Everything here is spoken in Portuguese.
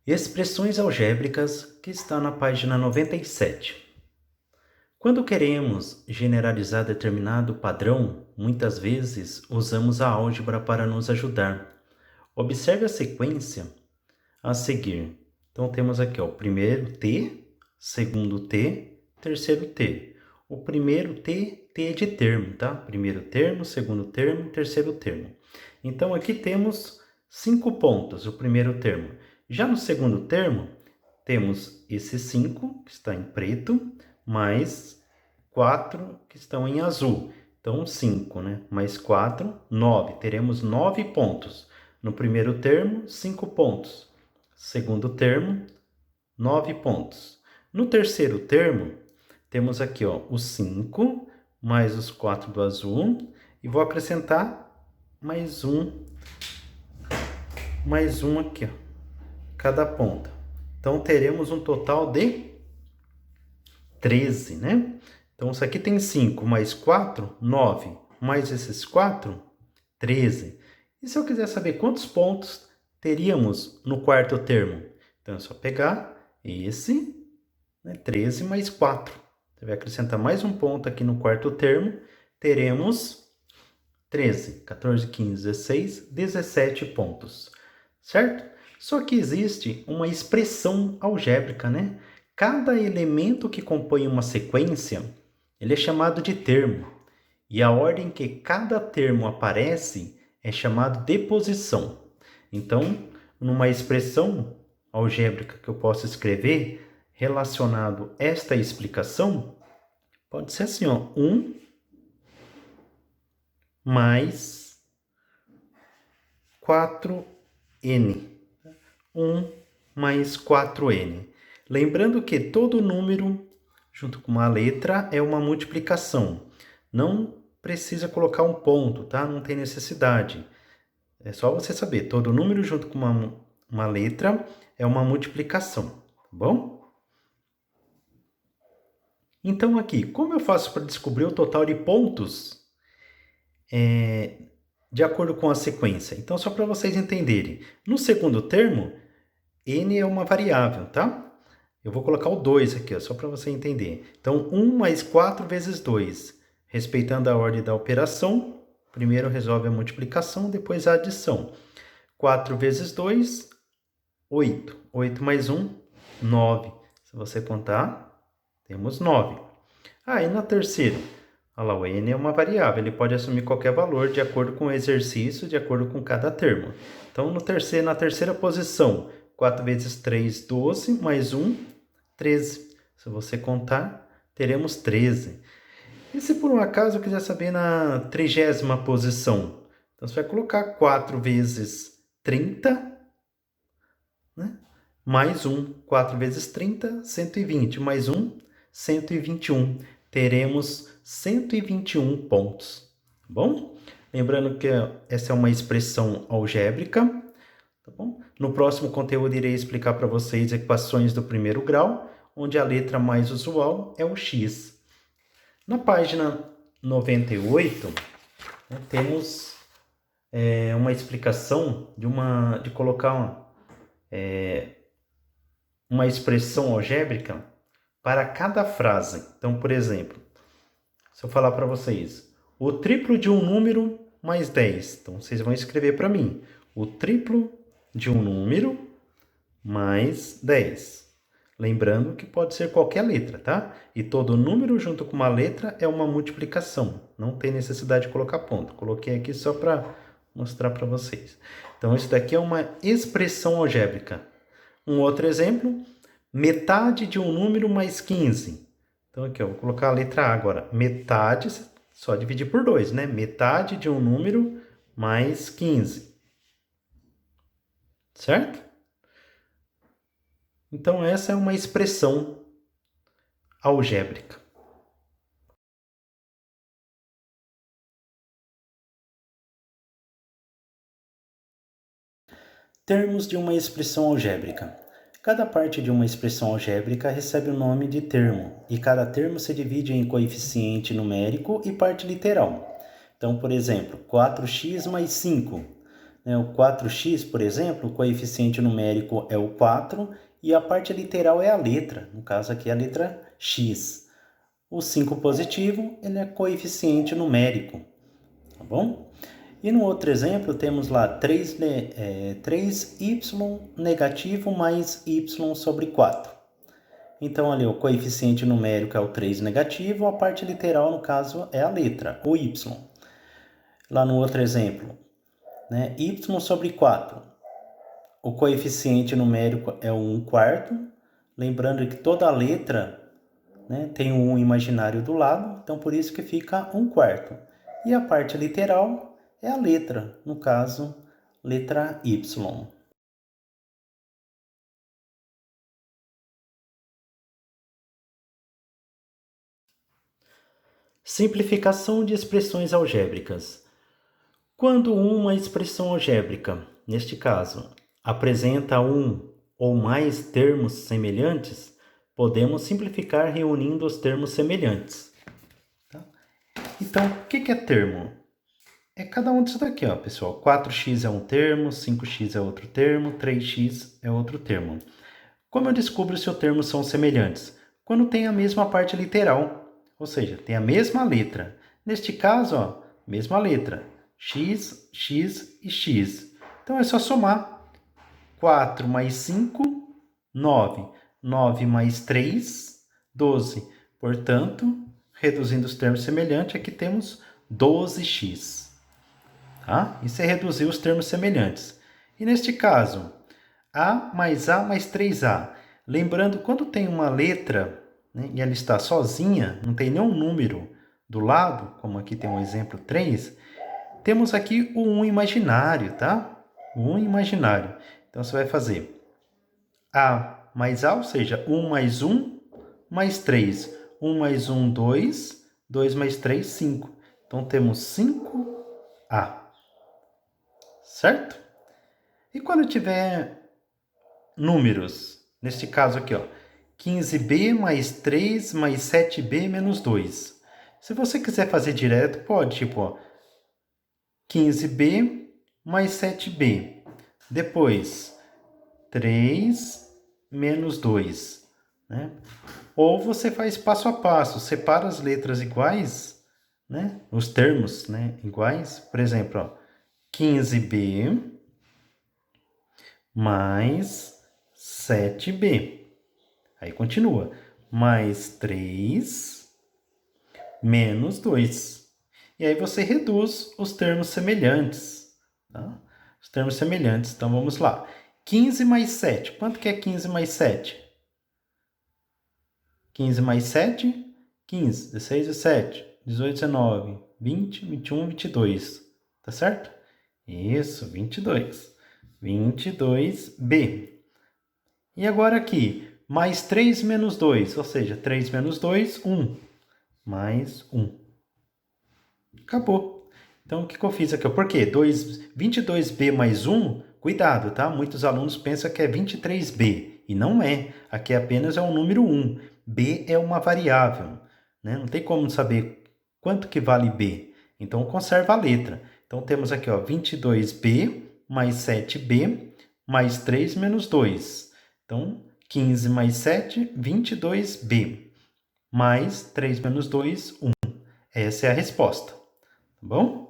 Expressões algébricas, que está na página 97. Quando queremos generalizar determinado padrão, muitas vezes usamos a álgebra para nos ajudar. Observe a sequência a seguir. Então temos aqui, ó, o primeiro T, segundo T, terceiro T. O primeiro T é de termo, tá? Primeiro termo, segundo termo, terceiro termo. Então aqui temos 5 pontos, o primeiro termo. Já no segundo termo, temos esse 5, que está em preto, mais 4 que estão em azul. Então 5, né? Mais 4, 9. Teremos 9 pontos. No primeiro termo, 5 pontos. Segundo termo, 9 pontos. No terceiro termo, temos aqui, ó, os 5 mais os 4 do azul e vou acrescentar mais um aqui, ó, cada ponta. Então teremos um total de 13, né? Então isso aqui tem 5 mais 4, 9, mais esses 4, 13. E se eu quiser saber quantos pontos teríamos no quarto termo? Então é só pegar esse, né, 13 mais 4. Você vai acrescentar mais um ponto aqui no quarto termo, teremos 13, 14, 15, 16, 17 pontos, certo? Só que existe uma expressão algébrica, né? Cada elemento que compõe uma sequência, ele é chamado de termo. E a ordem que cada termo aparece é chamado de posição. Então, numa expressão algébrica que eu posso escrever relacionado a esta explicação, pode ser assim, ó, 1 mais 4n. 1 mais 4n. Lembrando que todo número, junto com uma letra, é uma multiplicação. Não precisa colocar um ponto, tá? Não tem necessidade. É só você saber, todo número junto com uma letra é uma multiplicação, tá bom? Então aqui, como eu faço para descobrir o total de pontos de acordo com a sequência? Então, só para vocês entenderem, no segundo termo, n é uma variável, tá? Eu vou colocar o 2 aqui, ó, só para você entender. Então, 1 mais 4 vezes 2. Respeitando a ordem da operação, primeiro resolve a multiplicação, depois a adição. 4 vezes 2, 8. 8 mais 1, 9. Se você contar, temos 9. E na terceira? Olha lá, o n é uma variável, ele pode assumir qualquer valor de acordo com o exercício, de acordo com cada termo. Então, na terceira posição, 4 vezes 3, 12, mais 1, 13. Se você contar, teremos 13. E se por um acaso eu quiser saber na 30ª posição? Então, você vai colocar 4 vezes 30, né? Mais 1. 4 vezes 30, 120. Mais 1, 121. Teremos 121 pontos. Tá bom? Lembrando que essa é uma expressão algébrica. Tá bom? No próximo conteúdo irei explicar para vocês equações do primeiro grau, onde a letra mais usual é o x. Na página 98, né, temos uma explicação de colocar uma expressão algébrica para cada frase. Então, por exemplo, se eu falar para vocês, o triplo de um número mais 10. Então, vocês vão escrever para mim, o triplo de um número mais 10. Lembrando que pode ser qualquer letra, tá? E todo número junto com uma letra é uma multiplicação. Não tem necessidade de colocar ponto. Coloquei aqui só para mostrar para vocês. Então, isso daqui é uma expressão algébrica. Um outro exemplo, metade de um número mais 15. Então, aqui, eu vou colocar a letra A agora. Metade, só dividir por 2, né? Metade de um número mais 15. Certo? Então, essa é uma expressão algébrica. Termos de uma expressão algébrica. Cada parte de uma expressão algébrica recebe o nome de termo, e cada termo se divide em coeficiente numérico e parte literal. Então, por exemplo, 4x mais 5. né? O 4x, por exemplo, o coeficiente numérico é o 4 e a parte literal é a letra, no caso aqui é a letra x. O 5 positivo, ele é coeficiente numérico, tá bom? E no outro exemplo, temos lá 3y negativo mais y sobre 4. Então, ali, o coeficiente numérico é o 3 negativo, a parte literal, no caso, é a letra, o y. Lá no outro exemplo, né, y sobre 4. O coeficiente numérico é o 1/4. Lembrando que toda letra, né, tem um 1 imaginário do lado, então por isso que fica 1/4. E a parte literal é a letra, no caso, letra Y. Simplificação de expressões algébricas. Quando uma expressão algébrica, neste caso, apresenta um ou mais termos semelhantes, podemos simplificar reunindo os termos semelhantes. Tá? Então, o que é termo? É cada um disso daqui, ó, pessoal. 4x é um termo, 5x é outro termo, 3x é outro termo. Como eu descubro se os termos são semelhantes? Quando tem a mesma parte literal, ou seja, tem a mesma letra. Neste caso, ó, mesma letra. X, X e X. Então é só somar. 4 mais 5, 9. 9 mais 3, 12. Portanto, reduzindo os termos semelhantes, aqui temos 12x. Tá? Isso é reduzir os termos semelhantes. E neste caso, A mais 3A. Lembrando, quando tem uma letra, né, e ela está sozinha, não tem nenhum número do lado, como aqui tem um exemplo 3, temos aqui o 1 imaginário, tá? O 1 imaginário. Então, você vai fazer A mais A, ou seja, 1 mais 1 mais 3. 1 mais 1, 2. 2 mais 3, 5. Então, temos 5A. Certo? E quando tiver números, neste caso aqui, ó, 15b mais 3 mais 7b menos 2. Se você quiser fazer direto, pode, tipo, ó, 15b mais 7b. Depois, 3 menos 2. Né? Ou você faz passo a passo, separa as letras iguais, né? Os termos, né, iguais. Por exemplo, ó, 15b mais 7b. Aí continua. Mais 3 menos 2. E aí você reduz os termos semelhantes. Tá? Os termos semelhantes. Então vamos lá. 15 mais 7. Quanto que é 15 mais 7? 15 mais 7? 15. 16 e 7. 18, 19, 20, 21, 22. Tá certo? Isso, 22. 22b. E agora aqui, mais 3 menos 2, ou seja, 3 menos 2, 1. Mais 1. Acabou. Então, o que eu fiz aqui? Por quê? 22b mais 1, cuidado, tá? Muitos alunos pensam que é 23b, e não é. Aqui apenas é o número 1. b é uma variável, né? Não tem como saber quanto que vale b. Então, conserva a letra. Então, temos aqui, ó, 22b mais 7b mais 3 menos 2. Então, 15 mais 7, 22b. Mais 3 menos 2, 1. Essa é a resposta. Tá bom?